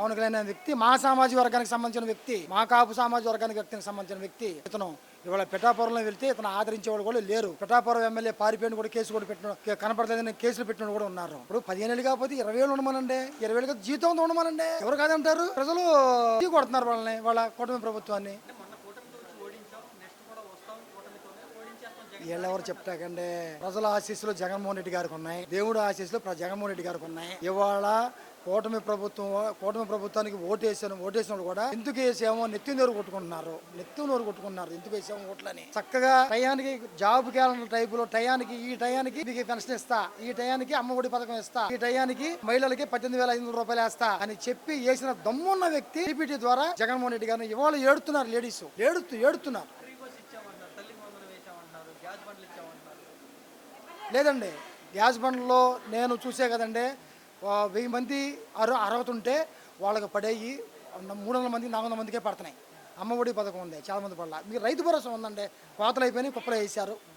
పవన్ కళ్యాణ్ అనే వ్యక్తి మా సామాజిక వర్గానికి సంబంధించిన వ్యక్తి, మా కాపు సామాజిక వ్యక్తికి సంబంధించిన వ్యక్తి. ఇతను ఇవాళ పిఠాపురంలో వెళ్తే ఇతను ఆదరించేవాడు కూడా లేరు. పిఠాపురం ఎమ్మెల్యే పారిపోయిన కూడా కేసు కూడా పెట్టిన కనపడలేదని కేసులు పెట్టిన కూడా ఉన్నారు. ఇప్పుడు 15 ఏళ్ళు కాకపోతే 20 ఏళ్ళు ఉండమనండి, 20 ఏళ్ళు జీతం ఉండమనండి. ఎవరు కాదంటారు? ప్రజలు కొడుతున్నారు వాళ్ళ కూటమి ప్రభుత్వాన్ని. వీళ్ళెవరు చెప్తాకండి? ప్రజల ఆశీస్సులు జగన్మోహన్ రెడ్డి గారికి ఉన్నాయి, దేవుడు ఆశీస్సులు జగన్మోహన్ రెడ్డి గారికి ఉన్నాయి. ఇవాళ కూటమి ప్రభుత్వానికి ఓటేసిన వాళ్ళు కూడా ఎందుకు వేసామో నెత్తి నోరు కొట్టుకుంటున్నారు, ఎందుకు వేసామో ఓట్లని. చక్కగా టయానికి జాబ్ క్యాలెండర్ టైపులో ఈ టయానికి మీకు పెన్షన్ ఇస్తా, ఈ టయానికి అమ్మఒడి పథకం ఇస్తా, ఈ టయానికి మహిళలకి 18,500 రూపాయలు వేస్తా అని చెప్పి వేసిన దమ్మున్న వ్యక్తి టీపీటీ ద్వారా జగన్మోహన్ రెడ్డి గారిని ఇవాళ ఏడుతున్నారు. లేడీస్ ఏడుతున్నారు. లేదండి, గ్యాస్ బండ్లో నేను చూసే కదండి, 1000 మంది అర్హత ఉంటే వాళ్ళకి పడేయి 300 మంది 400 మందికే పడుతున్నాయి. అమ్మఒడి పథకం ఉంది, చాలా మంది పడాల. మీకు రైతు భరోసా ఉందండి, కోతలు అయిపోయినాయి, కుప్పలు వేసారు.